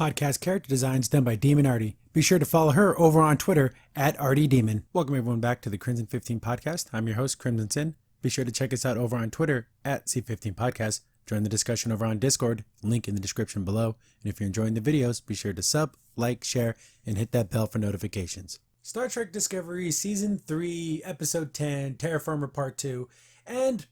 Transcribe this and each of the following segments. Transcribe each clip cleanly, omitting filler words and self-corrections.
podcast character designs done by Demon Artie. Be sure to follow her over on Twitter at ArtieDemon. Welcome everyone back to the Crimson 15 podcast. I'm your host, Crimson Sin. Be sure to check us out over on Twitter at C15 Podcast. Join the discussion over on Discord, link in the description below. And if you're enjoying the videos, be sure to sub, like, share, and hit that bell for notifications. Star Trek Discovery Season 3, Episode 10, Terra Part 2. And,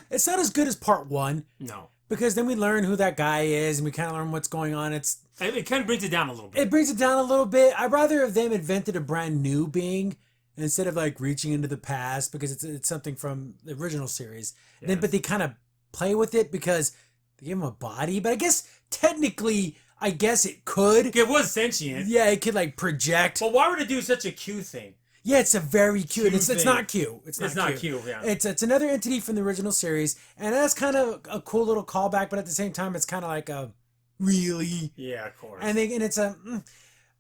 it's not as good as Part 1. No. Because then we learn who that guy is, and we kind of learn what's going on. It kind of brings it down a little bit. It brings it down a little bit. I'd rather have them invented a brand new being instead of like reaching into the past, because it's something from the original series. Yes. But they kind of play with it because they give him a body. But I guess technically, it could. It was sentient. Yeah, it could like project. But why would it do such a Q thing? Yeah, it's a very cute. It's not Q. It's not Q. Yeah. It's another entity from the original series, and that's kind of a cool little callback. But at the same time, it's kind of like a really. Yeah, of course. And it's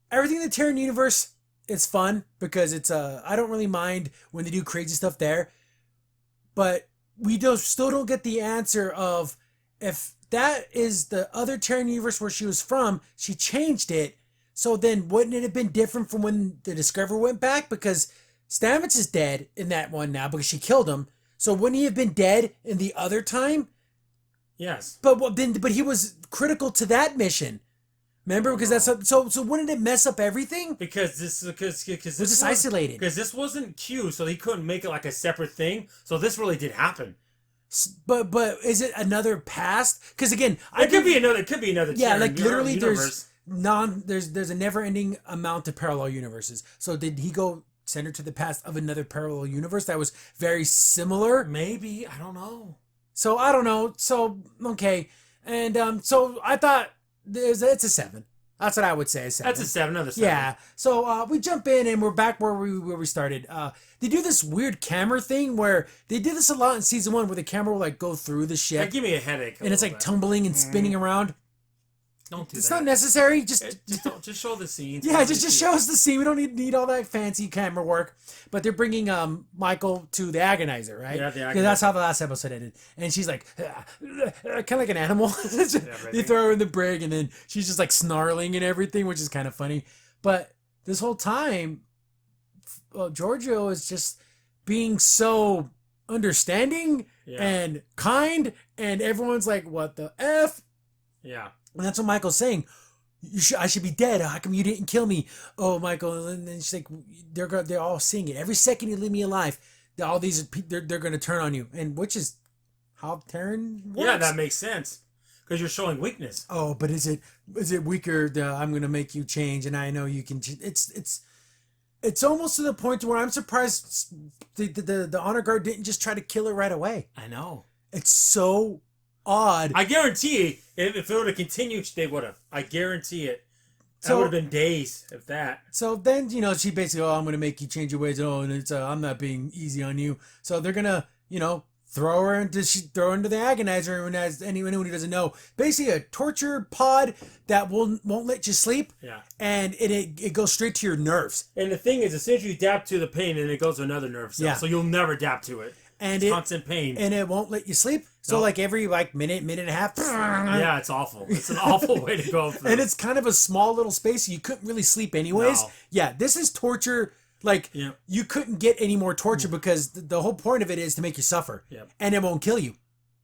everything in the Terran universe. It's fun because it's I don't really mind when they do crazy stuff there, but we still don't get the answer of if that is the other Terran universe where she was from. She changed it. So then wouldn't it have been different from when the Discoverer went back? Because Stamets is dead in that one now because she killed him. So wouldn't he have been dead in the other time? Yes. But he was critical to that mission. Remember? Because that's so wouldn't it mess up everything? Because this was isolated. Because this wasn't Q, so he couldn't make it like a separate thing. So this really did happen. But is it another past? Because again, it could be another. Yeah, Terran like literally, universe. there's a never-ending amount of parallel universes. So did he go center to the past of another parallel universe that was very similar? Maybe, I don't know. So I don't know. So okay, and so I thought it's a 7. That's what I would say. A 7. That's a 7. Another 7. Yeah. So we jump in and we're back where we started. They do this weird camera thing where they did this a lot in season 1, where the camera will like go through the ship. That give me a headache. And it's like tumbling and spinning around. Don't do that. It's not necessary. Just show the scenes. Yeah, just show us the scene. We don't need all that fancy camera work. But they're bringing Michael to the Agonizer, right? Yeah, the Agonizer. Because that's how the last episode ended. And she's like, kind of like an animal. They throw her in the brig, and then she's just like snarling and everything, which is kind of funny. But this whole time, Giorgio is just being so understanding and kind, and everyone's like, "What the F?" Yeah. And that's what Michael's saying. I should be dead. How come you didn't kill me? Oh, Michael. And then she's like, they're all seeing it. Every second you leave me alive, all these they're going to turn on you. And which is how Terran works. Yeah, that makes sense. Because you're showing weakness. Oh, but is it weaker? I'm going to make you change, and I know you can. It's almost to the point where I'm surprised the honor guard didn't just try to kill her right away. I know. It's so odd. I guarantee if it would have continued, they would have. I guarantee it. That would have been days, if that. So then, she basically, I'm going to make you change your ways. And it's I'm not being easy on you. So they're going to, throw her into the Agonizer. And as anyone who doesn't know, basically a torture pod that won't let you sleep. Yeah. And it goes straight to your nerves. And the thing is, as soon as you adapt to the pain, and it goes to another nerve cell. Yeah. So you'll never adapt to it. And it's constant pain. And it won't let you sleep. So like every minute and a half. Yeah, it's awful. It's an awful way to go through. And it's kind of a small little space. So you couldn't really sleep anyways. No. Yeah, this is torture. Like, you couldn't get any more torture because the whole point of it is to make you suffer. Yep. And it won't kill you.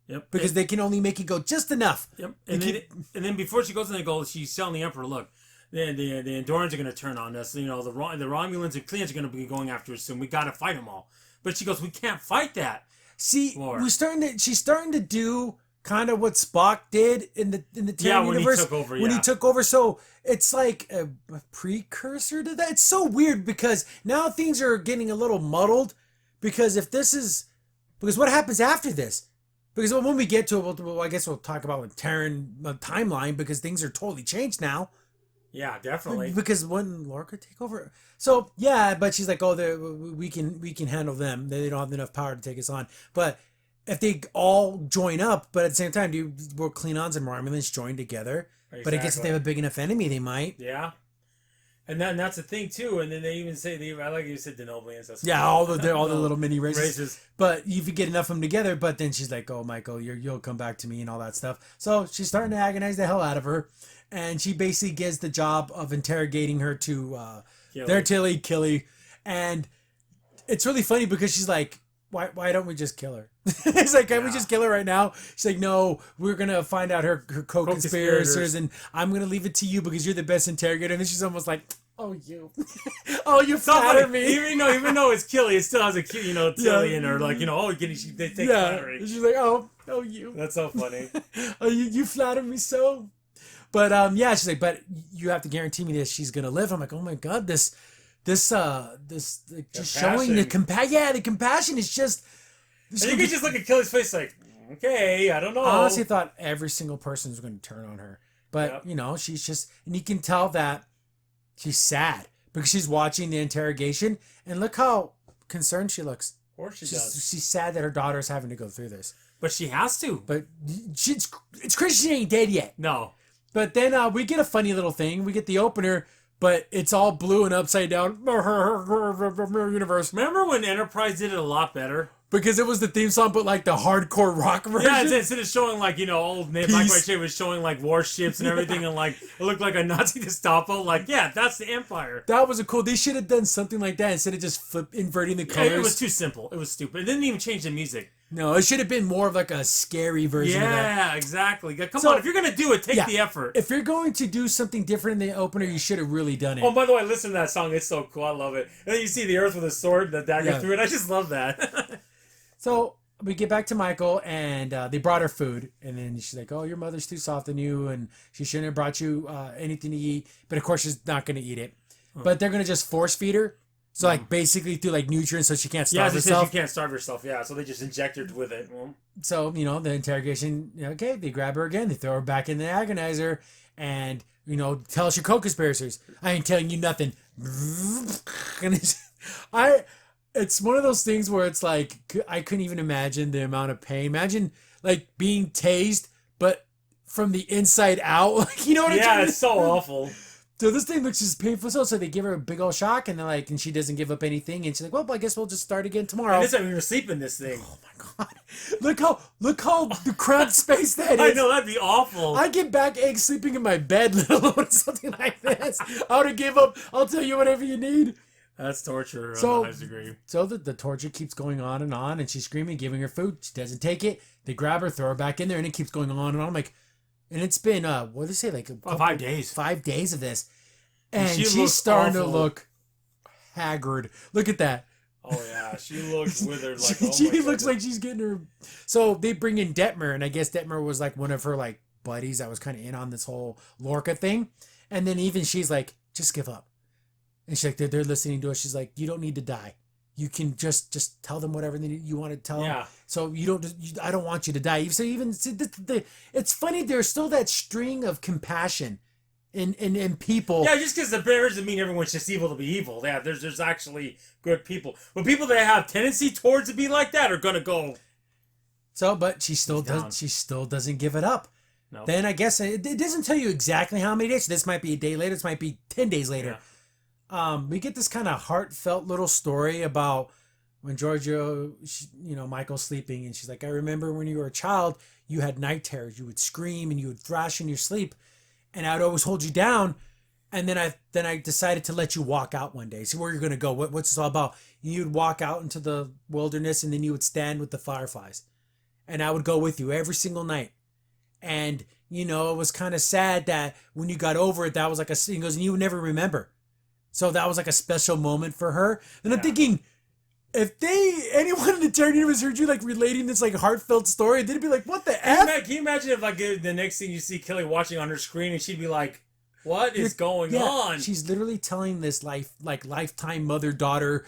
Yep. Because they can only make you go just enough. Yep. And then before she goes in the goal, she's telling the Emperor, look, the Andorans are going to turn on us. The Romulans and Klingons are going to be going after us soon. We got to fight them all. But she goes, we can't fight that. See, she's starting to do kind of what Spock did in the Terran universe when he took over. So it's like a precursor to that. It's so weird because now things are getting a little muddled because what happens after this? Because when we get to it, I guess we'll talk about the Terran timeline because things are totally changed now. Yeah, definitely. Because when Lorca take over, so yeah, but she's like, oh, we can handle them. They don't have enough power to take us on. But if they all join up, but at the same time, will Klingons and Romulans join together? Exactly. But I guess if they have a big enough enemy, they might. Yeah. And that's the thing too. And then they even say I like you said Denoblians. That's yeah, all the little mini races. But you could get enough of them together. But then she's like, "Oh, Michael, you'll come back to me," and all that stuff. So she's starting to agonize the hell out of her. and she basically gets the job of interrogating her to their Killy. And it's really funny because she's like, why don't we just kill her? It's like, can we just kill her right now? She's like, no, we're going to find out her co-conspirators, and I'm going to leave it to you because you're the best interrogator. And then she's almost like, oh, you. Oh, you flatter me. Even though it's Killy, it still has a Tilly in her. Like, they take flattery. She's like, oh, you. That's so funny. Oh, you flatter me so. But, she's like, but you have to guarantee me that she's going to live. I'm like, oh, my God, this just showing the compassion is just. And you can just look at Killy's face like, okay, I don't know. I honestly thought every single person was going to turn on her. But, she's just, and you can tell that she's sad because she's watching the interrogation, and look how concerned she looks. Of course she does. She's sad that her daughter is having to go through this. But she has to. But it's crazy she ain't dead yet. No. But then we get a funny little thing. We get the opener, but it's all blue and upside down. Universe. Remember when Enterprise did it a lot better? Because it was the theme song, but like the hardcore rock version. Yeah, instead of showing like, old Mike White was showing like warships and everything, and like it looked like a Nazi Gestapo. Like, yeah, that's the Empire. That was they should have done something like that instead of just inverting the colors. It was too simple. It was stupid. It didn't even change the music. No, it should have been more of like a scary version of that. Yeah, exactly. Come on, if you're going to do it, take the effort. If you're going to do something different in the opener, you should have really done it. Oh, by the way, listen to that song. It's so cool. I love it. And then you see the Earth with a sword, the dagger through it. I just love that. So we get back to Michael, and they brought her food. And then she's like, oh, your mother's too soft on you, and she shouldn't have brought you anything to eat. But, of course, she's not going to eat it. But they're going to just force feed her. So, like, basically through, like, nutrients so she can't starve herself. Yeah, she can't starve herself, so they just inject her with it. Well. So, the interrogation, okay, they grab her again, they throw her back in the agonizer, and, tell us your co-conspirators. I ain't telling you nothing. And it's one of those things where it's like, I couldn't even imagine the amount of pain. Imagine, like, being tased, but from the inside out. Like, you know what I'm saying? Yeah, it's so awful. So this thing looks just painful. So they give her a big old shock, and they're like, and she doesn't give up anything, and she's like, well, I guess we'll just start again tomorrow. And this time we were sleeping this thing. Oh my God! Look how the cramped space that is. I know, that'd be awful. I get backache sleeping in my bed, let alone something like this. I would have gave up. I'll tell you whatever you need. That's torture on the highest degree. So the torture keeps going on, and she's screaming, giving her food. She doesn't take it. They grab her, throw her back in there, and it keeps going on and on. I'm like, and it's been what did they say, like 5 days. 5 days of this. And she's starting to look haggard. Look at that. Oh, yeah. She looks withered. Like, she looks like she's getting her... So they bring in Detmer, and I guess Detmer was like one of her like buddies that was kind of in on this whole Lorca thing. And then even she's like, just give up. And she's like, they're listening to us. She's like, you don't need to die. You can just tell them whatever you want to tell them. So I don't want you to die. So it's funny, there's still that string of compassion in people. Yeah, just because the bear doesn't mean everyone's just evil to be evil. Yeah, there's actually good people. But people that have tendency towards to be like that are gonna go. So, but she still doesn't give it up. No. Then I guess it doesn't tell you exactly how many days. So this might be a day later. This might be 10 days later. Yeah. We get this kind of heartfelt little story about when Giorgio, Michael's sleeping, and she's like, I remember when you were a child, you had night terrors. You would scream and you would thrash in your sleep. And I would always hold you down, and then I decided to let you walk out one day. See where you're gonna go. What's this all about? You'd walk out into the wilderness, and then you would stand with the fireflies, and I would go with you every single night. And it was kind of sad that when you got over it, that was like he goes, and you would never remember. So that was like a special moment for her. And I'm thinking, if anyone in the Terra universe heard you like relating this like heartfelt story, they'd be like, "What the f?" Can you imagine if like the next thing you see Kelly watching on her screen and she'd be like, "What is going on?" She's literally telling this lifetime mother-daughter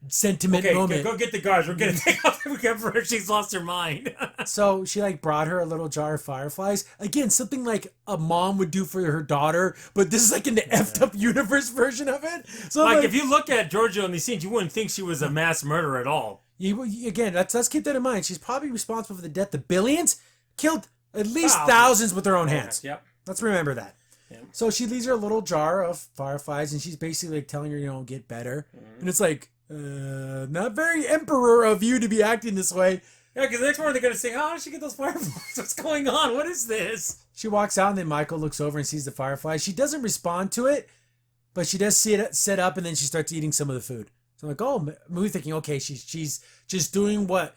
sentiment moment. Okay, go get the guards. We're gonna take off for her. She's lost her mind. So she like brought her a little jar of fireflies. Again, something like a mom would do for her daughter, but this is like in the effed up universe version of it. So like if you look at Giorgio in these scenes, you wouldn't think she was a mass murderer at all. Again, let's keep that in mind. She's probably responsible for the death of billions, killed at least thousands with her own hands. Yep. Let's remember that. Yep. So she leaves her a little jar of fireflies, and she's basically like telling her, get better. Mm-hmm. And it's like, not very emperor of you to be acting this way. Yeah, because the next morning they're going to say, how did she get those fireflies? What's going on? What is this? She walks out, and then Michael looks over and sees the firefly. She doesn't respond to it, but she does see it set up, and then she starts eating some of the food. So I'm like, oh, we're thinking, okay, she's just doing what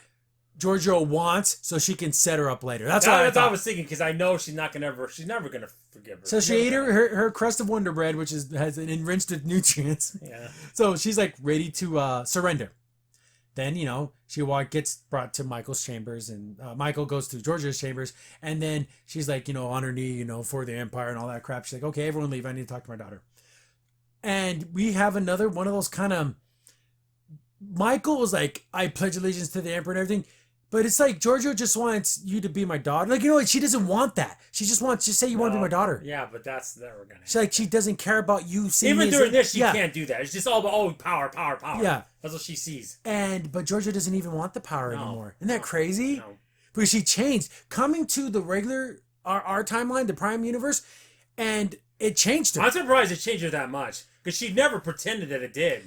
Giorgio wants so she can set her up later. That's what I thought. I was thinking, because I know she's never going to forgive her. So she ate her crust of Wonder Bread, which has an enriched with nutrients. Yeah. So she's like ready to surrender. Then, she gets brought to Michael's chambers, and Michael goes to Giorgio's chambers, and then she's like, on her knee, for the Empire and all that crap. She's like, okay, everyone leave. I need to talk to my daughter. And we have another one of those kind of, Michael was like, I pledge allegiance to the Emperor and everything. But it's like, Giorgio just wants you to be my daughter. Like, she doesn't want that. She just wants, just say you want to be my daughter. Yeah, but that's never going to She's like, she doesn't care about you seeing even during this, she can't do that. It's just all about, power. Yeah. That's what she sees. But Giorgio doesn't even want the power anymore. Isn't that crazy? No. Because she changed. Coming to the regular, our timeline, the Prime Universe, and it changed her. I'm surprised it changed her that much. Because she never pretended that it did.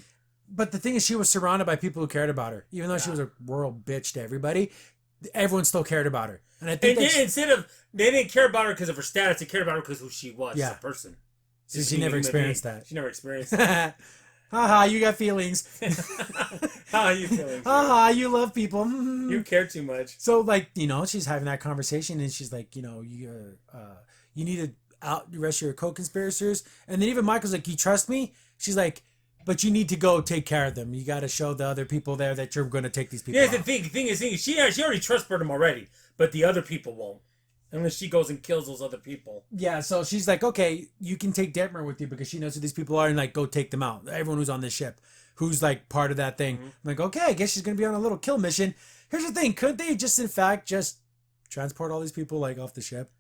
But the thing is, she was surrounded by people who cared about her. Even though she was a royal bitch to everybody, everyone still cared about her. And I think they didn't care about her because of her status, they cared about her because of who she was as a person. She never experienced that. She never experienced that. Haha, you got feelings. Haha, you feelings. Haha, you love people. You care too much. So, she's having that conversation, and she's like, you need to arrest your co-conspirators. And then even Michael's like, you trust me? She's like, but you need to go take care of them. You got to show the other people there that you're going to take these people out. The thing is, she already trusted them already, but the other people won't. Unless she goes and kills those other people. Yeah, so she's like, okay, you can take Detmer with you because she knows who these people are, and go take them out. Everyone who's on this ship, who's part of that thing. Mm-hmm. I'm like, okay, I guess she's going to be on a little kill mission. Here's the thing. Could they in fact transport all these people off the ship?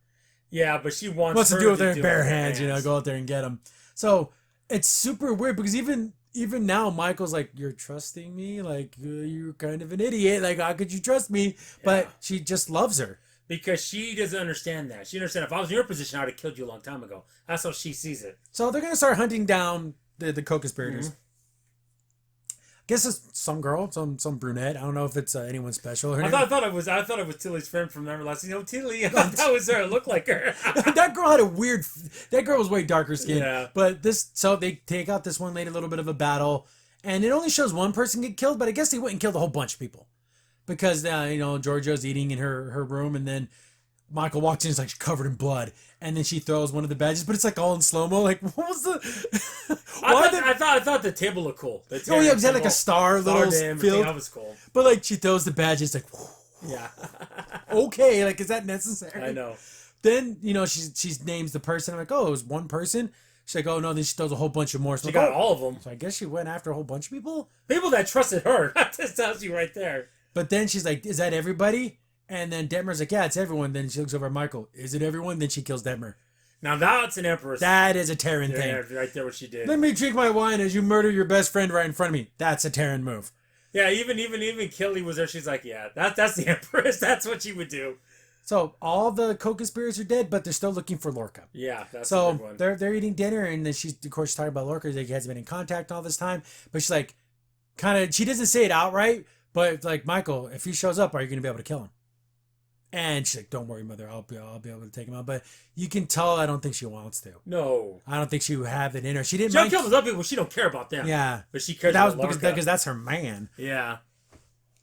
Yeah, but she wants to do it with their bare hands, go out there and get them. So it's super weird because even now, Michael's like, you're trusting me? You're kind of an idiot. How could you trust me? But she just loves her. Because she doesn't understand that. She understands if I was in your position, I would have killed you a long time ago. That's how she sees it. So they're going to start hunting down the co-conspirators. Mm-hmm. I guess it's some girl, some brunette. I don't know if it's anyone special. I thought it was Tilly's friend from Everlasting. Tilly. That was her. It looked like her. That girl had a weird. That girl was way darker skinned. Yeah. But so they take out this one lady, a little bit of a battle, and it only shows one person get killed. But I guess they went and killed a whole bunch of people because Giorgio's eating in her room, and then Michael walks in, is covered in blood, and then she throws one of the badges, but it's all in slow mo. What was the? I thought the table looked cool. It had a star little field. That was cool. But she throws the badges, yeah. Okay, is that necessary? I know. Then she names the person. I'm like, oh, it was one person. She's like, oh no. Then she throws a whole bunch of more. So she got all of them. So I guess she went after a whole bunch of people. People that trusted her. That tells you right there. But then she's like, is that everybody? And then Detmer's like, yeah, it's everyone. Then she looks over at Michael. Is it everyone? Then she kills Detmer. Now that's an Empress. That is a Terran thing. Yeah, right there what she did. Let me drink my wine as you murder your best friend right in front of me. That's a Terran move. Yeah, even Kelly was there. She's like, yeah, that's the Empress. That's what she would do. So all the co-conspirators are dead, but they're still looking for Lorca. Yeah, that's so a big one. They're eating dinner, and then she's talking about Lorca. He hasn't been in contact all this time, but she's like, she doesn't say it outright, but Michael, if he shows up, are you going to be able to kill him? And she's like, don't worry, mother, I'll be able to take him out. But you can tell I don't think she wants to. No. I don't think she would have it in her. She'll kill those other people. She don't care about them. Yeah. But she cares about Lorca. Because that's her man. Yeah.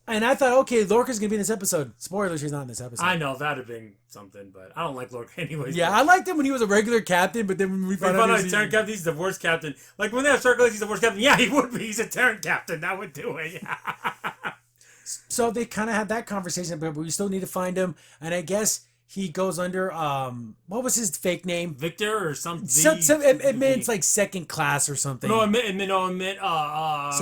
And I thought, okay, Lorca's going to be in this episode. Spoiler, she's not in this episode. I know, that would have been something, but I don't like Lorca anyways. Yeah, I liked him when he was a regular captain, but then when we found out he's a Terran captain, he's the worst captain. When they have Stark, he's the worst captain. Yeah, he would be. He's a Terran captain. That would do it. Yeah. So they kind of had that conversation, but we still need to find him. And I guess he goes under, what was his fake name? Victor or something? It meant it's second class or something. No, it meant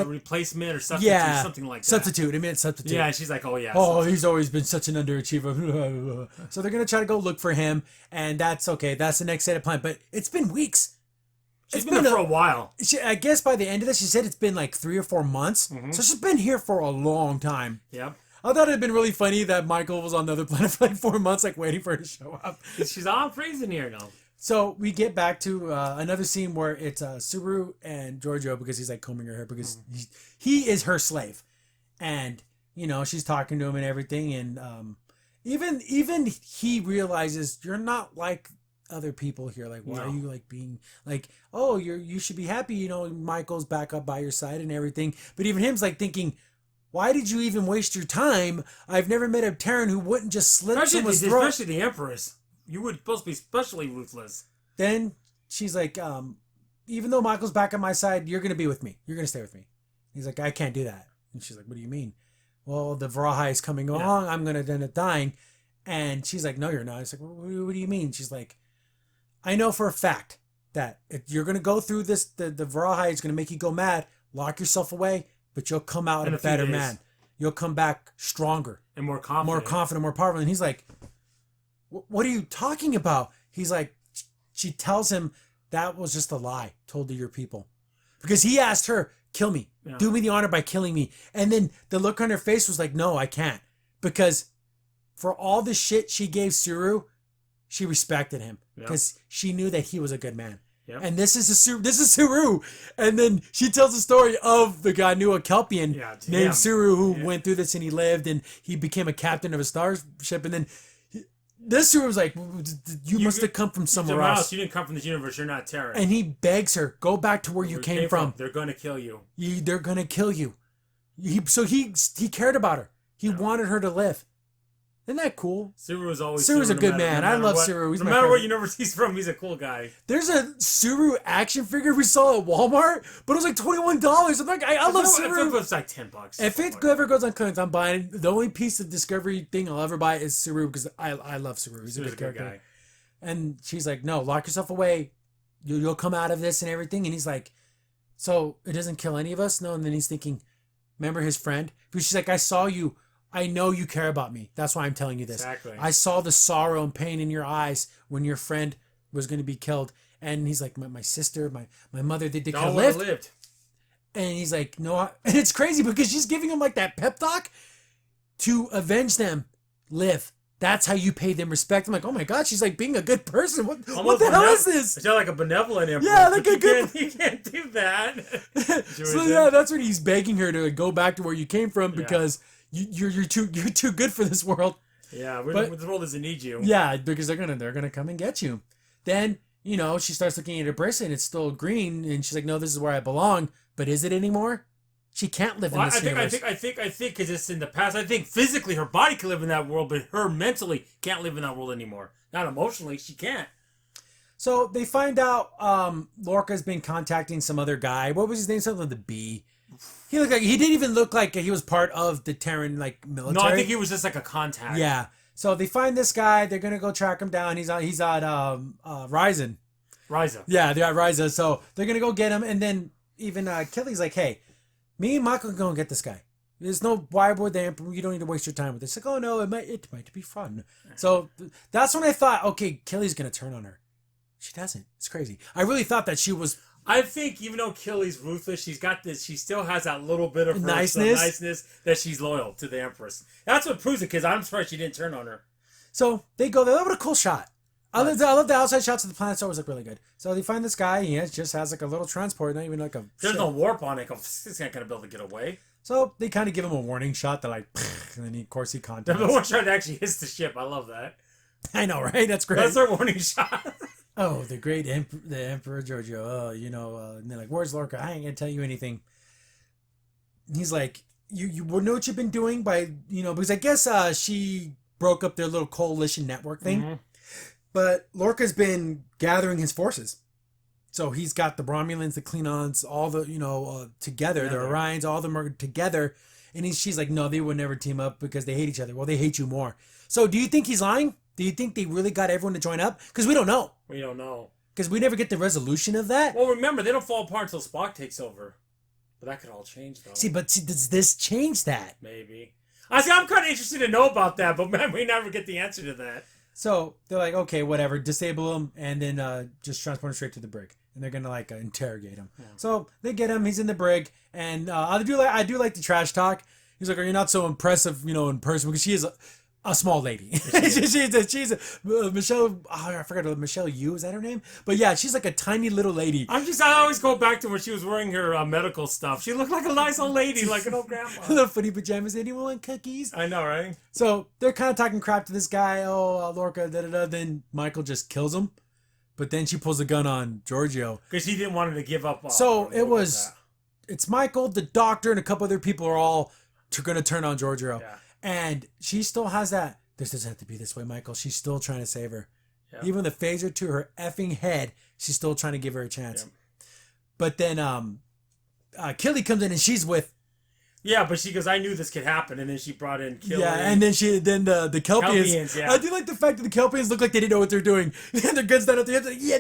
replacement or substitute, something like that. Substitute. It meant substitute. Yeah, and she's like, oh yeah. Oh, substitute. He's always been such an underachiever. So they're going to try to go look for him, and that's okay. That's the next set of plan. But it's been weeks. She's been there for a while. I guess by the end of this, she said it's been 3 or 4 months. Mm-hmm. So she's been here for a long time. Yep. I thought it'd been really funny that Michael was on the other planet for 4 months, waiting for her to show up. She's all freezing here now. So we get back to another scene where it's Subaru and Giorgio because he's combing her hair because he is her slave. And, she's talking to him and everything, and even he realizes you're not like other people here. Like, why are you like being like, oh, you should be happy, Michael's back up by your side and everything. But even him's like thinking, why did you even waste your time? I've never met a Terran who wouldn't just slit someone's throat. Especially the Empress. You were supposed to be especially ruthless. Then she's like, even though Michael's back on my side, you're gonna be with me. You're gonna stay with me. He's like, I can't do that. And she's like, what do you mean? Well, the Vrahai is coming along. I'm gonna end up dying. And she's like, no, you're not. He's like, what do you mean? She's like, I know for a fact that if you're gonna go through this, the Vrahai is gonna make you go mad. Lock yourself away, but you'll come out a better man. You'll come back stronger and more confident, more powerful. And he's like, what are you talking about? He's like, she tells him that was just a lie told to your people, because he asked her, kill me, do me the honor by killing me. And then the look on her face was like, no, I can't, because for all the shit she gave Suru, she respected him because she knew that he was a good man. Yep. And this is Suru. And then she tells the story of the guy knew a Kelpian named Suru who went through this, and he lived, and he became a captain of a starship. And then this Suru was like, you must have come from somewhere else. You didn't come from this universe. You're not Terra. And he begs her, go back to where you came from. They're going to kill you. They're going to kill you. So he cared about her. He wanted her to live. Isn't that cool? Suru's a good man. I love Suru. No matter what universe he's from, he's a cool guy. There's a Suru action figure we saw at Walmart, but it was like $21. I'm like, I love Suru. It was like $10. If it ever goes on clearance, I'm buying it. The only piece of Discovery thing I'll ever buy is Suru, because I love Suru. He's a good character. Guy. And she's like, no, lock yourself away. You'll come out of this and everything. And he's like, so it doesn't kill any of us? No. And then he's thinking, remember his friend? Because she's like, I saw you. I know you care about me. That's why I'm telling you this. Exactly. I saw the sorrow and pain in your eyes when your friend was going to be killed. And he's like, my sister, my mother, they could have lived. And he's like, no. And it's crazy because she's giving him like that pep talk to avenge them. Live. That's how you pay them respect. I'm like, oh my God, she's like being a good person. What the hell is this? It's like a benevolent emperor. Yeah, like a good. You can't do that. So yeah, that's when he's begging her to go back to where you came from, because you're too good for this world. Yeah, this world doesn't need you. Yeah, because they're gonna come and get you. Then she starts looking at her bracelet, and it's still green, and she's like, no, this is where I belong. But is it anymore? She can't live in this universe. I think because it's in the past. I think physically her body can live in that world, but her mentally can't live in that world anymore. Not emotionally, she can't. So they find out Lorca's been contacting some other guy. What was his name? Something with the B. He didn't even look like he was part of the Terran military. No, I think he was just like a contact. Yeah. So they find this guy. They're gonna go track him down. He's on Ryzen. Ryza. Yeah, they're at Ryza. So they're gonna go get him, and then even Kelly's like, hey, me and Michael can go and get this guy. There's no why would the Emperor. You don't need to waste your time with this. Like, oh no, it might be fun. So that's when I thought, okay, Kelly's gonna turn on her. She doesn't. It's crazy. I really thought that she was. I think even though Kelly's ruthless, she's got this. She still has that little bit of niceness that she's loyal to the Empress. That's what proves it. Because I'm surprised she didn't turn on her. So they go there. What a cool shot. I love the outside shots of the planet. So it was really good. So they find this guy. He just has a little transport, not even like a. There's no warp on it. He's not gonna be able to get away. So they kind of give him a warning shot. They're like, and then of course he contacts. The warning shot actually hits the ship. I love that. I know, right? That's great. That's their warning shot. Oh, the great the Emperor Giorgio. Oh, and they're like, where's Lorca? I ain't gonna tell you anything. He's like, you know what you've been doing by, because I guess she broke up their little coalition network thing. Mm-hmm. But Lorca's been gathering his forces. So he's got the Romulans, the Klingons, all the, together. The Orions, all of them are together. And she's like, no, they would never team up because they hate each other. Well, they hate you more. So do you think he's lying? Do you think they really got everyone to join up? Because we don't know. We don't know. Because we never get the resolution of that. Well, remember, they don't fall apart until Spock takes over. But that could all change, though. See, does this change that? Maybe. I'm kind of interested to know about that, but man, we never get the answer to that. So they're like, okay, whatever, disable him, and then just transport him straight to the brig, and they're gonna interrogate him. Yeah. So they get him. He's in the brig, and I do like the trash talk. He's like, "Are you not so impressive, in person?" Because she is a small lady. she's a Michelle. Oh, I forgot Michelle Yu. Is that her name? But yeah, she's like a tiny little lady. I always go back to when she was wearing her medical stuff. She looked like a nice old lady, like an old grandma. Little footy pajamas. Anyone want cookies? I know, right? So they're kind of talking crap to this guy. Oh, Lorca, da da da. Then Michael just kills him. But then she pulls the gun on Giorgio. Because he didn't want her to give up. So it was, it's Michael, the doctor, and a couple other people are all going to turn on Giorgio. Yeah. And she still has that, this doesn't have to be this way, Michael. She's still trying to save her. Yeah. Even the phaser to her effing head, she's still trying to give her a chance. Yeah. But then Killy comes in and she's with. Yeah, but she goes, I knew this could happen, and then she brought in Killy. Yeah, and then the Kelpians. Yeah. I do like the fact that the Kelpians look like they didn't know what they're doing. And their guns down at the end. Like, yeah,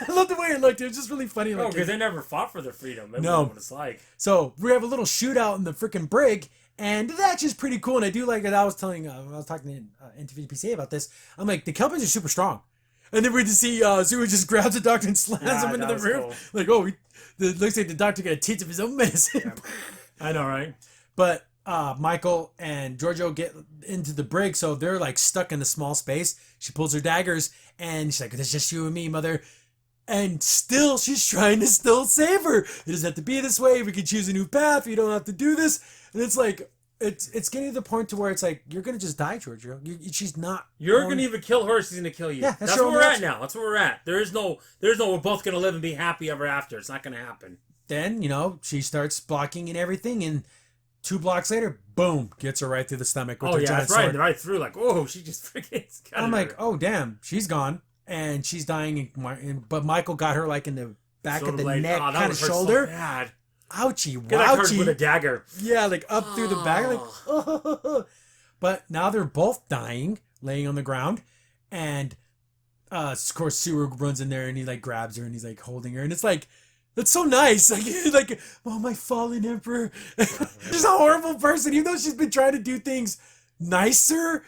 I love the way it looked. It was just really funny. No, because they never fought for their freedom. They know what it's like. So we have a little shootout in the freaking brig, and that's just pretty cool. And I do like that. I was talking to NTVPCA about this. I'm like, the Kelpians are super strong. And then we just see Zuru just grabs the doctor and slams him into the roof. Cool. Like, oh, looks like the doctor got a taste of his own medicine. Yeah. I know, right? But Michael and Giorgio get into the brig, so they're like stuck in a small space. She pulls her daggers, and she's like, it's just you and me, mother. And still, she's trying to still save her. It doesn't have to be this way. We can choose a new path. You don't have to do this. And it's like, it's getting to the point to where it's like, you're going to just die, Giorgio. She's not. You're going to even kill her. She's going to kill you. Yeah, that's where we're at now. That's where we're at. There's no, we're both going to live and be happy ever after. It's not going to happen. Then, she starts blocking and everything, and 2 blocks later, boom, gets her right through the stomach with her giant sword. Right through. Like, oh, she just freaking. I'm like, oh damn, she's gone, and she's dying. But Michael got her like in the back of the neck, kind of shoulder. So bad. Ouchie, wouchie. With a dagger. Yeah, like up through the back, like. Oh. But now they're both dying, laying on the ground, and of course Suru runs in there and he like grabs her and he's like holding her, and it's like. That's so nice. Like, oh, my fallen emperor. She's a horrible person, even though she's been trying to do things nicer,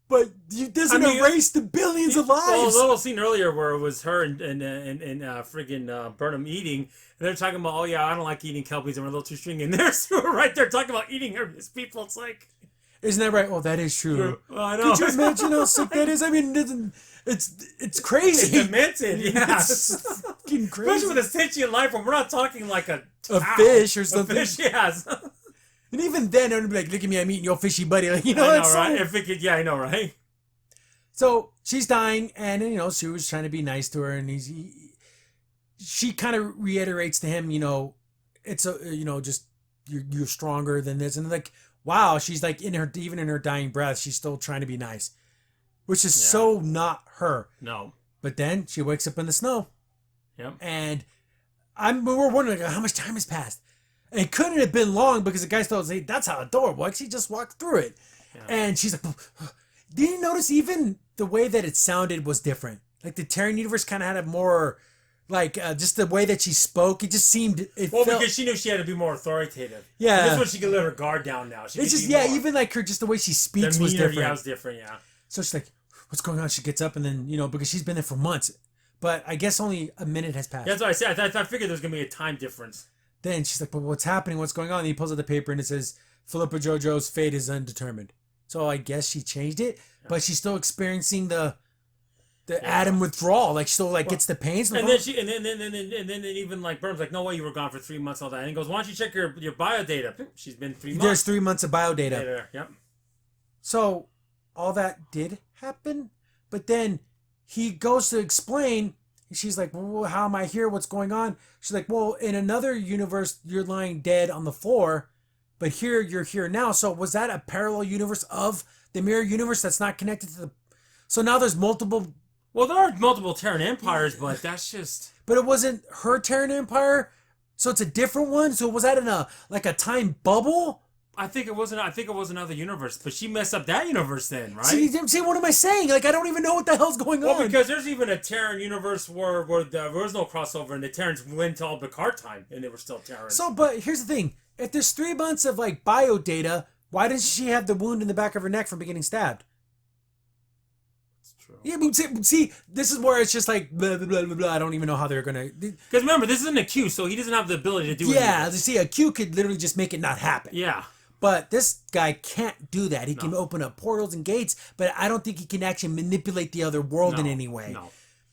but it doesn't erase the billions of lives. Well, a little scene earlier where it was her and friggin' Burnham eating, and they're talking about, oh, yeah, I don't like eating Kelpies, and we're a little too stringy. And they're right there talking about eating her as people. It's like... Isn't that right? Oh, that is true. Well, I know. Could you imagine how sick that is? I mean, it's crazy. It's demented, yeah. It's fucking crazy. Especially with a sentient life form. We're not talking like a fish or something. A fish, yes. And even then, everyone would be like, look at me, I'm eating your fishy buddy. Like, I know, right? If it could, yeah, I know, right? So she's dying, and Sue was trying to be nice to her, and she kind of reiterates to him, it's just you're stronger than this, and like, wow, she's like even in her dying breath, she's still trying to be nice, which is so not her. No. But then she wakes up in the snow. Yep. And we're wondering how much time has passed. And it couldn't have been long because the guy still said, that's how a door works. He just walked through it. Yeah. And she's like, did you notice even the way that it sounded was different? Like the Terran universe kind of had a more... Like, just the way that she spoke, it just seemed... because she knew she had to be more authoritative. Yeah. This one, she could let her guard down now. It's just, even like her, just the way she speaks was different. Yeah, it was different, yeah. So she's like, what's going on? She gets up and then, because she's been there for months. But I guess only a minute has passed. Yeah, that's what I said. I figured there's going to be a time difference. Then she's like, but what's happening? What's going on? And he pulls out the paper and it says, Philippa Jojo's fate is undetermined. So I guess she changed it, but she's still experiencing the atom withdrawal, like still gets the pains. And then even like Burnham's like, no way, you were gone for 3 months, all that. And he goes, why don't you check your bio data? She's been 3 months. There's 3 months of bio data. Yep. So all that did happen, but then he goes to explain. And she's like, well, how am I here? What's going on? She's like, well, in another universe, you're lying dead on the floor, but here you're here now. So was that a parallel universe of the mirror universe that's not connected to the? So now there's multiple. Well, there are multiple Terran empires, but that's just... But it wasn't her Terran empire, so it's a different one? So was that in a time bubble? I think it was another universe, but she messed up that universe then, right? See, what am I saying? Like, I don't even know what the hell's going on. Well, because there's even a Terran universe where there was no crossover, and the Terrans went to all Picard time, and they were still Terrans. So, but here's the thing. If there's 3 months of, bio data, why doesn't she have the wound in the back of her neck from getting stabbed? Yeah, but see, this is where it's just like blah, blah, blah, blah, blah. I don't even know how they're gonna. Because remember, this isn't a Q, so he doesn't have the ability to do. Yeah, anything. See, a Q could literally just make it not happen. Yeah, But this guy can't do that. He can No. open up portals and gates, but I don't think he can actually manipulate the other world in any way. No.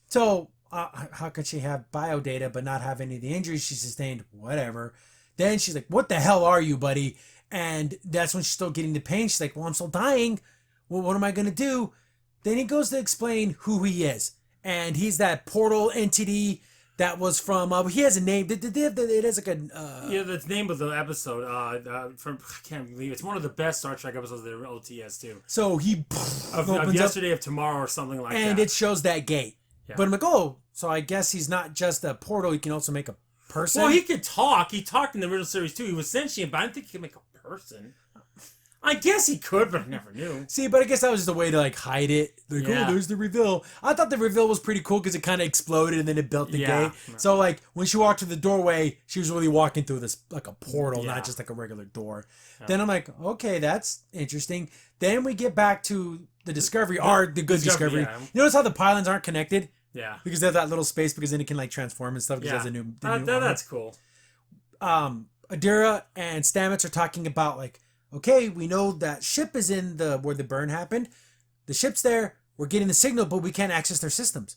So how could she have bio data but not have any of the injuries she sustained? Whatever. Then she's like, "What the hell are you, buddy?" And that's when she's still getting the pain. She's like, "Well, I'm still dying. Well, what am I going to do?" Then he goes to explain who he is. And he's that portal entity that was from... he has a name. It has like a... Yeah, the name of the episode, from I can't believe it's one of the best Star Trek episodes of the OTS, too. So he Of opens Yesterday up, of Tomorrow or something like that. and it shows that gate. Yeah. But I'm like, oh, so I guess he's not just a portal. He can also make a person. Well, he could talk. He talked in the original series, too. He was sentient, but I don't think he could make a person. I guess he could, but I never knew. See, but I guess that was just a way to like hide it. Like, Yeah. oh, there's the reveal. I thought the reveal was pretty cool because it kind of exploded and then it built the Yeah. gate. So like when she walked through the doorway, she was really walking through this like a portal, Yeah. not just like a regular door. Yeah. Then I'm like, okay, that's interesting. Then we get back to the Discovery, or the good Discovery. Yeah. You notice how the pylons aren't connected? Yeah. Because they have that little space because then it can like transform and stuff because it has a new armor. That's cool. Adira and Stamets are talking about like, okay, we know that ship is in where the burn happened. The ship's there. We're getting the signal, but we can't access their systems.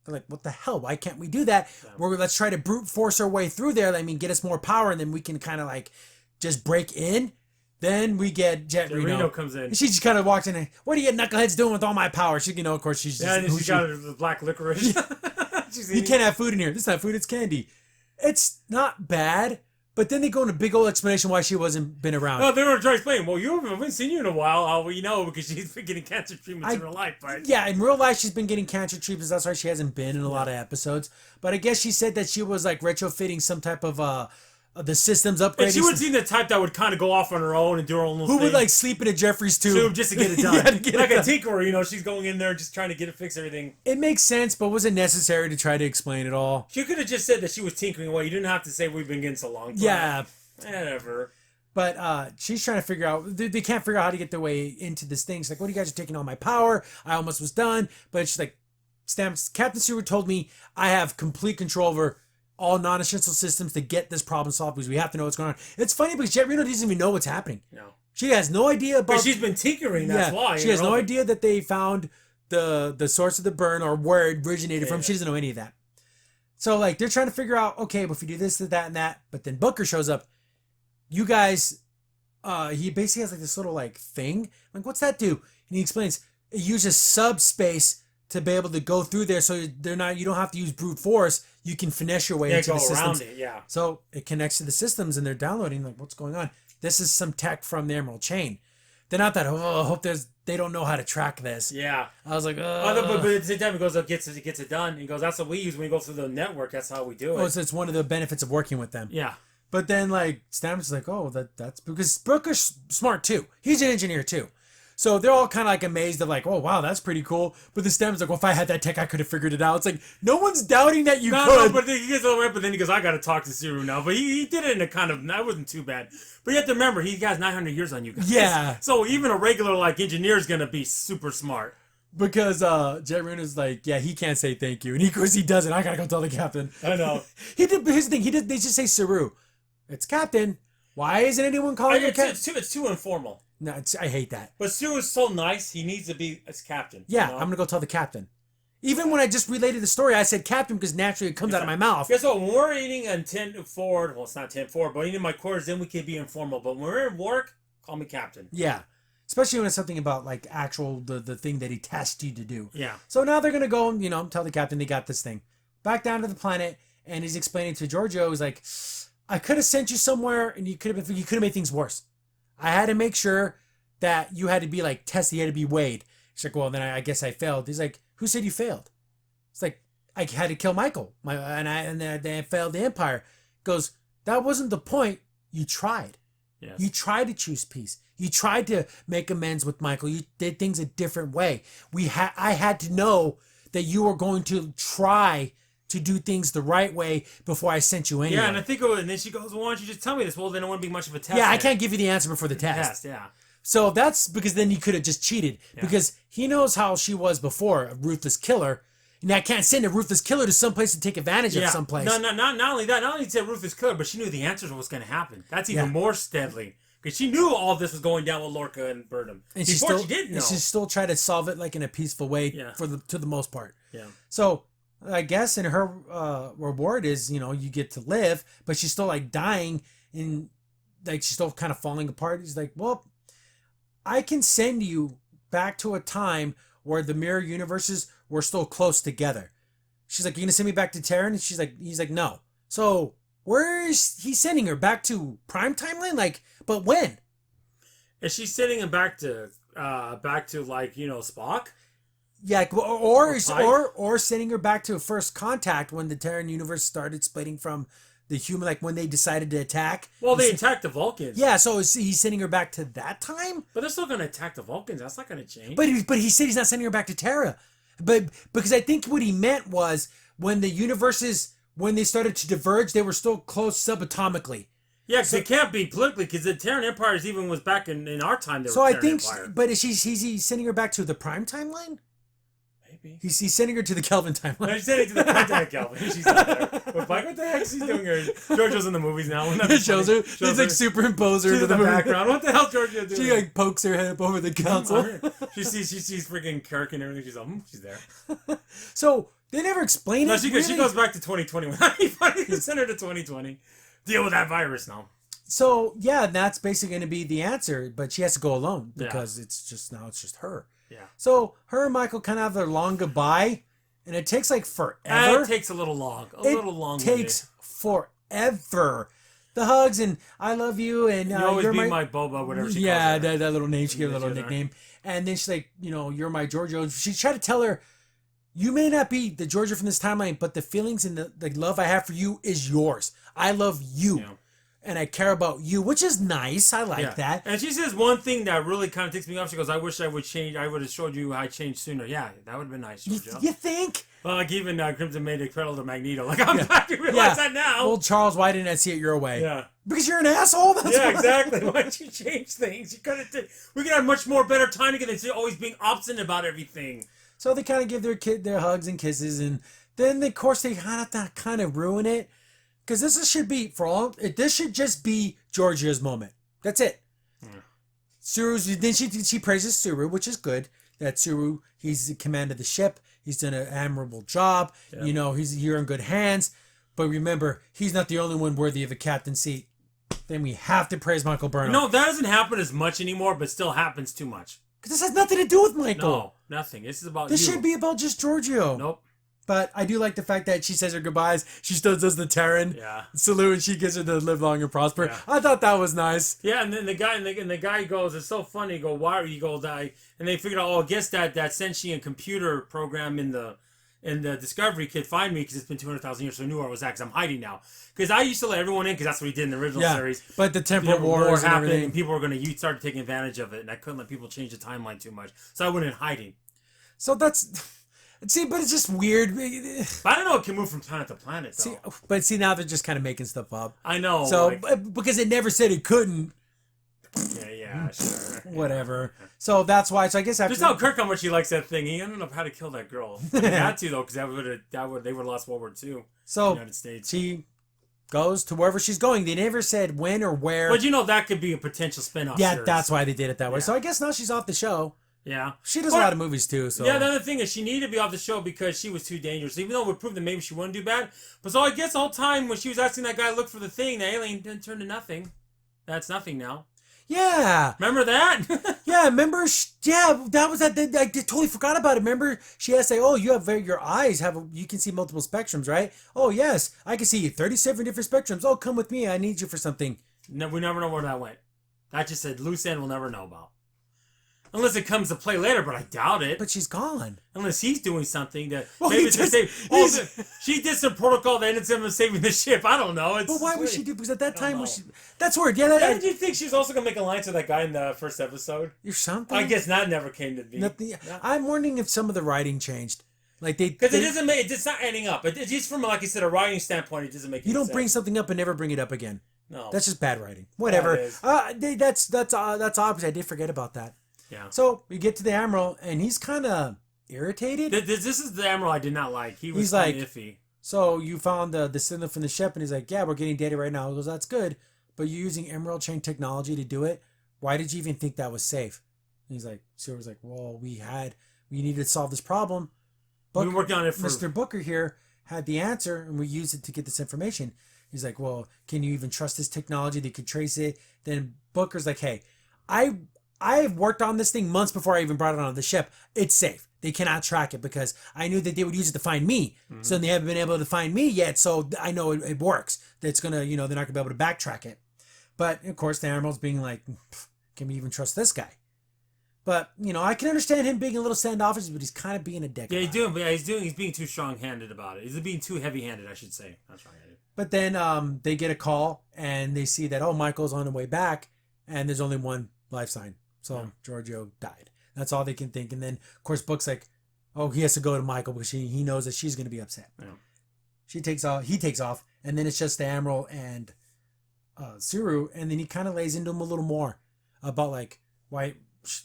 They're like, what the hell? Why can't we do that? Yeah. Let's try to brute force our way through there. I mean, get us more power, and then we can kind of like just break in. Then we get Jet Reno. Reno comes in. And she just kind of walks in and, what are you knuckleheads doing with all my power? She, of course, she's just... Yeah, and she's got the black licorice. You can't have food in here. This is not food, it's candy. It's not bad, but then they go into a big old explanation why she wasn't been around. No, they were trying to explain. Well, I haven't seen you in a while. We know because she's been getting cancer treatments in real life, right? Yeah, in real life, she's been getting cancer treatments. That's why she hasn't been in a lot of episodes. But I guess she said that she was like retrofitting some type of the systems upgrading. And she would seem the type that would kind of go off on her own and do her own little Who thing. would like sleep in a Jeffrey's tube just to get it done. Yeah, to get like it a done. tinkerer, she's going in there just trying to fix everything. It makes sense, but was it necessary to try to explain it all? She could have just said that she was tinkering away. You didn't have to say we've been getting so long. Yeah. Whatever. But she's trying to figure out, they can't figure out how to get their way into this thing. She's like, what are you guys are taking all my power? I almost was done. But she's like, Stamps, Captain Stewart told me I have complete control over all non-essential systems to get this problem solved because we have to know what's going on. It's funny because Jet Reno doesn't even know what's happening. No. She has no idea about... But she's been tinkering, that's why. She has no idea that they found the source of the burn or where it originated from. She doesn't know any of that. So, like, they're trying to figure out, okay, well, if you do this, that, and that. But then Booker shows up. You guys... he basically has, like, this little, like, thing. Like, what's that do? And he explains, it uses subspace to be able to go through there so you don't have to use brute force. You can finesse your way into the systems. Around it, yeah. So it connects to the systems and they're downloading, like, what's going on? This is some tech from the Emerald Chain. They're not that, I hope they don't know how to track this. Yeah. I was like, But at the same time, he goes, gets it done. He goes, that's what we use when we go through the network. That's how we do it. So it's one of the benefits of working with them. Yeah. But then, like, Stamets is like, oh, that's because Booker's smart, too. He's an engineer, too. So they're all kind of, like, amazed of, like, oh, wow, that's pretty cool. But the Stamets is like, well, if I had that tech, I could have figured it out. It's like, no one's doubting that you could. No, but then he gets all right, but then he goes, I got to talk to Siru now. But he did it in a kind of, that wasn't too bad. But you have to remember, he has 900 years on you guys. Yeah. So even a regular, like, engineer is going to be super smart. Because Jet Reno's like, yeah, he can't say thank you. And of course he doesn't. I got to go tell the captain. I know. Here's the thing. They just say Saru. It's Captain. Why isn't anyone calling him Captain? It's too informal. No, I hate that. But Siru is so nice, he needs to be as captain. Yeah, you know? I'm going to go tell the captain. Even when I just related the story, I said captain because naturally it comes out of my mouth. Guess what? When we're eating on 10 forward, well, it's not 10 forward, but eating in my quarters, then we can be informal. But when we're at work, call me captain. Yeah. Especially when it's something about, like, actual, the thing that he tasked you to do. Yeah. So now they're going to go and, tell the captain they got this thing. Back down to the planet, and he's explaining to Giorgio, he's like, I could have sent you somewhere, and you could have made things worse. I had to make sure that you had to be, like, tested, you had to be weighed. She's like, well, then I guess I failed. He's like, who said you failed? It's like, I had to kill Michael, and then I failed the Empire. Goes, that wasn't the point. You tried. Yes. You tried to choose peace. You tried to make amends with Michael. You did things a different way. I had to know that you were going to try to do things the right way before I sent you anyway. Yeah, and I think, and then she goes, well, why don't you just tell me this? Well, then it wouldn't be much of a test. Yeah, I can't give you the answer before the test. Yeah. So that's because then you could have just cheated. Yeah. Because he knows how she was before, a ruthless killer. And I can't send a ruthless killer to someplace to take advantage of someplace. No, not only that. Not only did ruthless killer, but she knew the answers was going to happen. That's even more deadly. Because she knew all this was going down with Lorca and Burnham. And she didn't know. And she still tried to solve it like in a peaceful way to the most part. Yeah. So I guess in her reward is, you get to live, but she's still like dying and like she's still kind of falling apart. He's like, well, I can send you back to a time where the mirror universes were still close together. She's like, you gonna send me back to Terra? And he's like, no. So where is he sending her? Back to prime timeline? Like, but when? Is she sending him back to like, Spock? Yeah, or sending her back to first contact when the Terran universe started splitting from the human, like when they decided to attack. Well, they attacked the Vulcans. Yeah, so is he sending her back to that time? But they're still going to attack the Vulcans. That's not going to change. But he said he's not sending her back to Terra. But because I think what he meant was when the universes, when they started to diverge, they were still close subatomically. Yeah, because it can't be politically, because the Terran Empire even was back in our time. So I think, but is he sending her back to the prime timeline? Maybe. He's sending her to the Kelvin timeline. No, he's sending her to the prime Kelvin. She's not there. But like, what the heck is he doing her? Georgia's in the movies now. It shows her. He's like superimpose her to the background. What the hell Georgia doing? She like pokes her head up over the console. She sees freaking Kirk and everything. She's like, she's there. So they never explain it. No, she goes back to 2021. He sent her to 2020. Deal with that virus now. So yeah, that's basically going to be the answer, but she has to go alone because it's just her. Yeah. So her and Michael kind of have their long goodbye, and it takes like forever. It takes a little long. It takes forever. The hugs and I love you and you always you're be my Boba, whatever she calls her. that little name. She gave a little nickname, and then she's like, you're my Giorgio. She tried to tell her, you may not be the Giorgio from this timeline, but the feelings and the love I have for you is yours. I love you. Yeah. And I care about you, which is nice. I like that. And she says one thing that really kind of ticks me off. She goes, I wish I would change. I would have showed you I changed sooner. Yeah, that would have been nice, Giorgio. You think? Well, like even Crimson made a credit to Magneto. Like, I'm glad you realize that now. Well, Charles, why didn't I see it your way? Yeah. Because you're an asshole. That's why. Exactly. Why didn't you change things? You could have. We could have much more better time together instead of always being obstinate about everything. So they kind of give their hugs and kisses, and then of course they kind of ruin it. Because this should just be Georgia's moment. That's it. Yeah. Suru's, then she praises Suru, which is good. That Suru, he's in command of the ship. He's done an admirable job. Yeah. You're in good hands. But remember, he's not the only one worthy of a captain's seat. Then we have to praise Michael Burnham. No, that doesn't happen as much anymore, but still happens too much. Because this has nothing to do with Michael. No, nothing. This is about This should be about just Giorgio. Nope. But I do like the fact that she says her goodbyes. She still does the Terran salute, and she gives her the live long and prosper. Yeah. I thought that was nice. Yeah, and then the guy goes, it's so funny. You go, why are you go die? And they figured out, I guess that sentient computer program in the Discovery could find me because it's been 200,000 years, so I knew where I was at because I'm hiding now. Because I used to let everyone in because that's what he did in the original series. But the temporal war happened, and people were going to start taking advantage of it, and I couldn't let people change the timeline too much, so I went in hiding. So that's. See, but it's just weird. But I don't know. It can move from planet to planet, though. See, now they're just kind of making stuff up. I know. So, because it never said it couldn't. Yeah, sure. Whatever. So that's why. So I guess after. Just tell Kirk how much he likes that thing. He ended up how to kill that girl. He had to though, because they would have lost World War II. So United States. She goes to wherever she's going. They never said when or where. But that could be a potential spinoff. Yeah, series. That's why they did it that way. So I guess now she's off the show. Yeah. She does a lot of movies too, so. Yeah, the other thing is she needed to be off the show because she was too dangerous. Even though it would prove that maybe she wouldn't do bad. But so I guess the whole time when she was asking that guy to look for the thing, the alien didn't turn to nothing. That's nothing now. Yeah. Remember that? Yeah, remember? That was that. I totally forgot about it. Remember? She has to say, oh, your eyes you can see multiple spectrums, right? Oh, yes. I can see 37 different spectrums. Oh, come with me. I need you for something. No, we never know where that went. That just said loose end we'll never know about. Unless it comes to play later, but I doubt it. But she's gone. Unless he's doing something that maybe it's going to save. She did some protocol that ended up saving the ship. I don't know. But why would she do? Because at that time, that's weird. Yeah. Did you think she was also going to make alliance with that guy in the first episode? Or something. I guess that never came to be. I'm wondering if some of the writing changed. Because it's not ending up. It's just from, like I said, a writing standpoint, it doesn't make any sense. You don't bring something up and never bring it up again. No. That's just bad writing. Whatever. That's obvious. I did forget about that. Yeah. So we get to the Admiral, and he's kind of irritated. This is the Admiral I did not like. He's like iffy. So you found the signal from the ship, and he's like, yeah, we're getting data right now. He goes, that's good. but you're using Emerald Chain technology to do it. Why did you even think that was safe? And he's like, Silver's like, well, we needed to solve this problem. We worked on it for... Mr. Booker here had the answer, and we used it to get this information. He's like, well, can you even trust this technology? They could trace it. Then Booker's like, hey, I've worked on this thing months before I even brought it on the ship. It's safe. They cannot track it because I knew that they would use it to find me. Mm-hmm. So they haven't been able to find me yet. So I know it works. That's going to, they're not going to be able to backtrack it. But of course, the Admiral's being like, can we even trust this guy? But, I can understand him being a little standoffish, but he's kind of being a dick. Yeah, he's being too strong-handed about it. He's being too heavy-handed, I should say. Not strong-handed. But then they get a call, and they see that, Michael's on the way back, and there's only one life sign. So Giorgio died. That's all they can think. And then, of course, Book's like, he has to go to Michael because he knows that she's going to be upset. Yeah. He takes off, and then it's just the Admiral and Suru, and then he kind of lays into him a little more about, like, why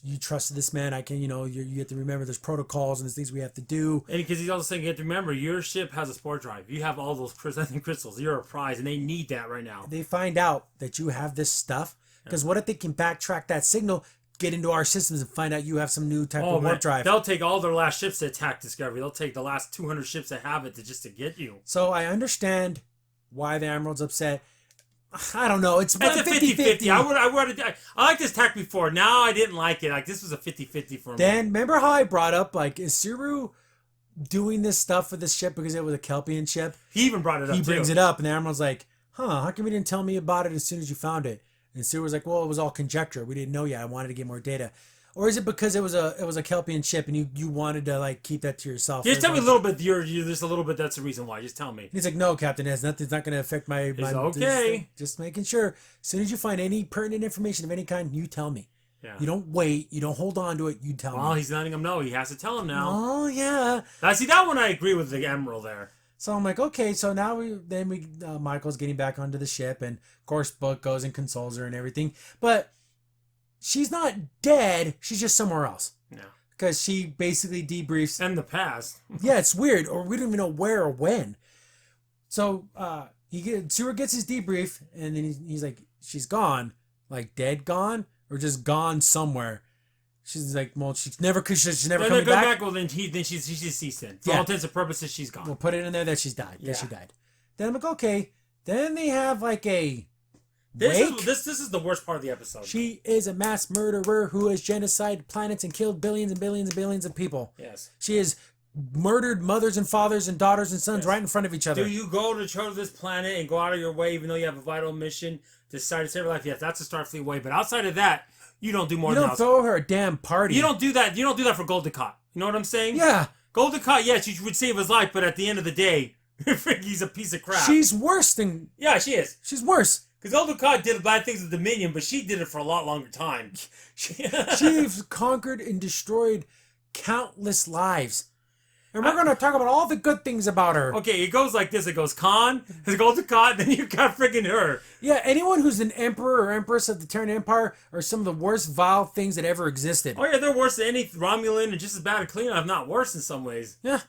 you trusted this man. I can, you have to remember there's protocols and there's things we have to do. And because he's also saying you have to remember your ship has a sport drive. You have all those presenting crystals. You're a prize, and they need that right now. They find out that you have this stuff because what if they can backtrack that signal, get into our systems, and find out you have some new type of warp drive? They'll take all their last ships to attack Discovery. They'll take the last 200 ships that have it to get you. So I understand why the Admiral's upset. I don't know. It's a 50-50. I liked this attack before. Now I didn't like it. Like, this was a 50-50 for me. Then, remember how I brought up, like, is Suru doing this stuff for this ship because it was a Kelpian ship? He even brought it up, He brings it up, and the Admiral's like, how come you didn't tell me about it as soon as you found it? And Sue was like, well, it was all conjecture. We didn't know yet. I wanted to get more data. Or is it because it was a Kelpian ship and you wanted to, like, keep that to yourself? Just tell me a little bit. You're just a little bit. That's the reason why. Just tell me. He's like, no, Captain, it's not going to affect my... It's okay. Just making sure. As soon as you find any pertinent information of any kind, you tell me. Yeah. You don't wait. You don't hold on to it. You tell me. Well, he's letting him know. He has to tell him now. Oh, yeah. See, that one I agree with the Admiral there. So I'm like, okay, so now Michael's getting back onto the ship, and of course Book goes and consoles her and everything, but she's not dead. She's just somewhere else. No. Because she basically debriefs. In the past. Yeah, it's weird, or we don't even know where or when. So Seward gets his debrief, and then he's like, she's gone, like dead gone, or just gone somewhere. She's like, well, she's never coming back. Well, then she's deceased. For all intents and purposes, she's gone. We'll put it in there that she's died. Yeah. That she died. Then I'm like, okay. Then they have like a wake. This is the worst part of the episode. She is a mass murderer who has genocided planets and killed billions and billions and billions of people. Yes. She has murdered mothers and fathers and daughters and sons right in front of each other. Do you go to charter this planet and go out of your way, even though you have a vital mission, to decide to save her life? Yes, that's a Starfleet way. But outside of that, you don't do more than that. You don't throw her a damn party. You don't do that. You don't do that for Gul Dukat. You know what I'm saying? Yeah. Gul Dukat, yes, she would save his life, but at the end of the day, he's a piece of crap. She's worse than... Yeah, she is. She's worse. Because Gul Dukat did bad things with Dominion, but she did it for a lot longer time. She's conquered and destroyed countless lives. And we're going to talk about all the good things about her. Okay, it goes like this. It goes Khan, it goes to Khan, then you got freaking her. Yeah, anyone who's an emperor or empress of the Terran Empire are some of the worst vile things that ever existed. Oh yeah, they're worse than any Romulan and just as bad a Klingon, if not worse in some ways. Yeah.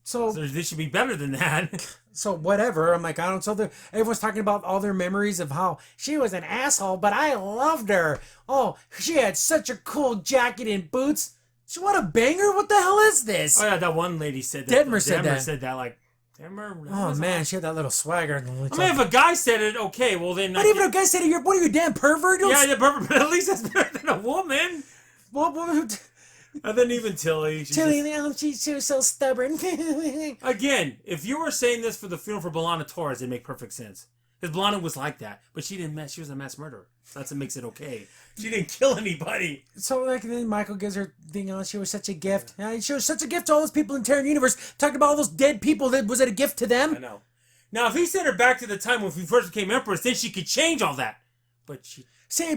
So they should be better than that. So whatever. I'm like, I don't... So everyone's talking about all their memories of how she was an asshole, but I loved her. Oh, she had such a cool jacket and boots. She want a banger? What the hell is this? Oh yeah, that one lady said that. Detmer said that. Like, Detmer. Oh man, she had that little swagger. I mean, if a guy said it, okay, well then. Not even a guy said it. What are you, damn pervert? Yeah, pervert. But at least that's better than a woman. What woman? And then even Tilly. She was so stubborn. Again, if you were saying this for the funeral for B'Elanna Torres, it'd make perfect sense. Because B'Elanna was like that, but she didn't mess. She was a mass murderer. So that's what makes it okay. She didn't kill anybody. So like then Michael gives her thing on. She was such a gift. She was such a gift to all those people in Terran Universe. Talking about all those dead people. Was it a gift to them? I know. Now, if he sent her back to the time when we first became Empress, then she could change all that. But she...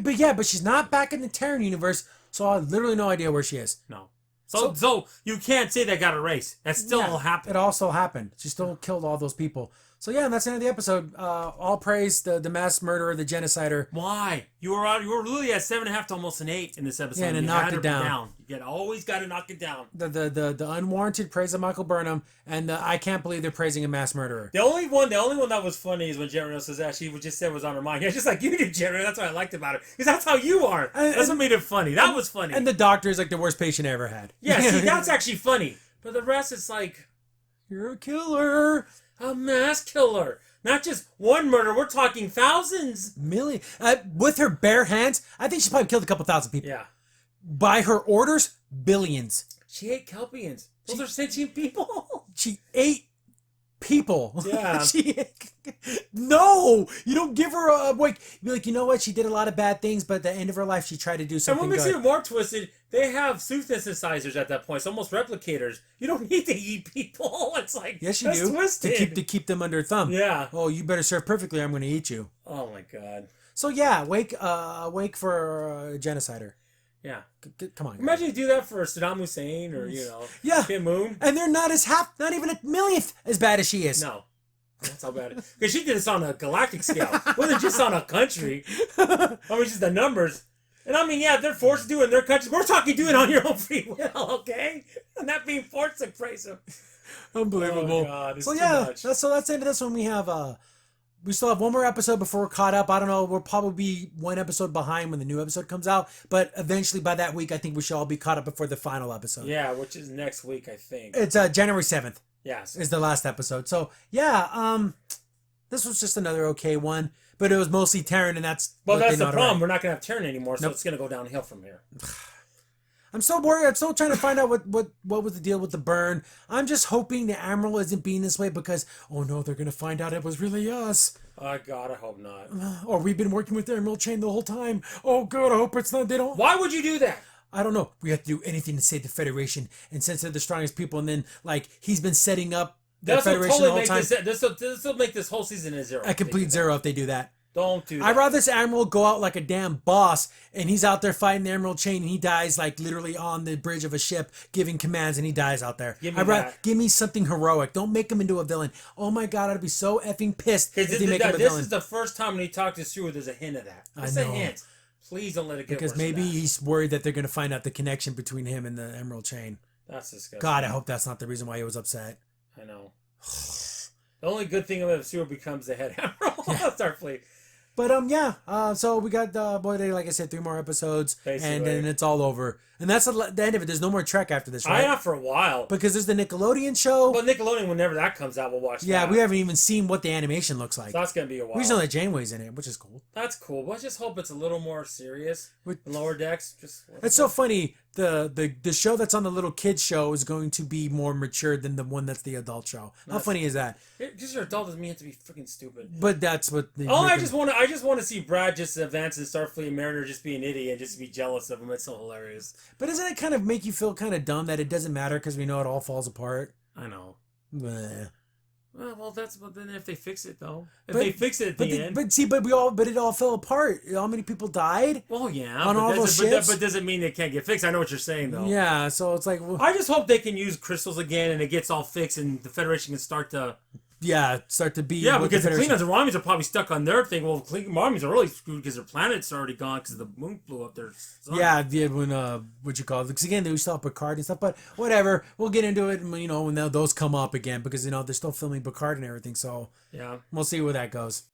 But she's not back in the Terran Universe, so I have literally no idea where she is. No. So you can't say that got erased. That still all happened. It also happened. She still killed all those people. So yeah, and that's the end of the episode. All praise the mass murderer, the genocider. Why? You were really at 7.5 to almost an 8 in this episode. Yeah, and it you knocked had it to be down. You always got to knock it down. The unwarranted praise of Michael Burnham, and I can't believe they're praising a mass murderer. The only one that was funny is when Jerry says that she just said was on her mind. Yeah, just like you do, Jerry. That's what I liked about it, because that's how you are. That's what made it funny. That was funny. And the doctor is like the worst patient I ever had. Yeah, see, that's actually funny. But the rest, it's like, you're a killer, a mass killer. Not just one murder. We're talking thousands. Million. With her bare hands, I think she probably killed a couple thousand people. Yeah. By her orders, billions. She ate kelpians. Those are sentient people. She ate people. Yeah. No, you don't give her a like. Be like, you know what? She did a lot of bad things, but at the end of her life, she tried to do something And what makes good. it more twisted, they have synthesizers at that point. It's almost replicators. You don't need to eat people. It's like, Yes, you that's do. twisted. To keep them under thumb. Yeah. Oh, you better serve perfectly. I'm going to eat you. Oh my god. So yeah, wake for genocider. Yeah. Come on. Guys. Imagine you do that for Saddam Hussein or Yeah. Kim Moon. And they're not not even a millionth as bad as she is. No. That's how bad it is. Because she did this on a galactic scale. It wasn't just on a country. I mean, just the numbers. And I mean, yeah, they're forced to do it in their countries. We're talking do it on your own free will, okay? And not being forced to praise them. Unbelievable. Oh, God, it's so too yeah, much. that's the end of this one. We still have one more episode before we're caught up. I don't know. We'll probably be one episode behind when the new episode comes out. But eventually, by that week, I think we should all be caught up before the final episode. Yeah, which is next week, I think. It's January 7th. Yes. Is the last episode. So yeah, this was just another okay one, but it was mostly Terran, and that's Well, that's the not problem. right. We're not going to have Terran anymore, so Nope. it's going to go downhill from here. I'm so worried. I'm still trying to find out what was the deal with the burn. I'm just hoping the Admiral isn't being this way because, oh no, they're going to find out it was really us. Oh, God, I hope not. Or we've been working with the Emerald Chain the whole time. Oh, good. I hope it's not. They don't. Why would you do that? I don't know. We have to do anything to save the Federation. And since they're the strongest people, and then, like, he's been setting up the This will Federation totally the whole make time. this will make this whole season a zero. A complete zero if they do that. Don't do that. I'd rather this Admiral go out like a damn boss, and he's out there fighting the Emerald Chain, and he dies, like, literally on the bridge of a ship, giving commands, and he dies out there. Give me that. Give me something heroic. Don't make him into a villain. Oh my god, I'd be so effing pissed if they make him a this villain. is the first time when he talked this through, there's a hint of that. Just a know. hint. Please don't let it get Because worse maybe than that. he's worried that they're going to find out the connection between him and the Emerald Chain. That's disgusting. God, I hope that's not the reason why he was upset. I know. The only good thing about Sewer becomes the head admiral of Starfleet. But so we got like I said, 3 more episodes, Basically. and then it's all over, and that's the end of it. There's no more Trek after this, I right? have for a while. Because there's the Nickelodeon show. But Nickelodeon, whenever that comes out, we'll watch Yeah, that. we haven't even seen what the animation looks like. So that's going to be a while. We just know that Janeway's in it, which is cool. That's cool. But I just hope it's a little more serious. With- Lower Decks. It's so funny. The show that's on the little kids show is going to be more mature than the one that's the adult show. How funny is that? Just your adult doesn't mean you have to be freaking stupid. But that's what. I just want to see Brad just advance in Starfleet and Mariner just be an idiot and just be jealous of him. It's so hilarious. But doesn't it kind of make you feel kind of dumb that it doesn't matter because we know it all falls apart? I know. Bleh. Well, but then if they fix it though, they fix it at the end. But it all fell apart. How many people died? Well, yeah, on all those ships. but doesn't mean it can't get fixed. I know what you're saying though. Yeah, so it's like, well, I just hope they can use crystals again and it gets all fixed and the Federation can start to. start to be. Yeah, what because the Federation- Klingons and Romulans are probably stuck on their thing. Well, Romulans are really screwed because their planet's already gone because the moon blew up their sun. Yeah, when what you call it? Because again, they still have Picard and stuff, but whatever. We'll get into it, when those come up again because they're still filming Picard and everything. So Yeah. we'll see where that goes.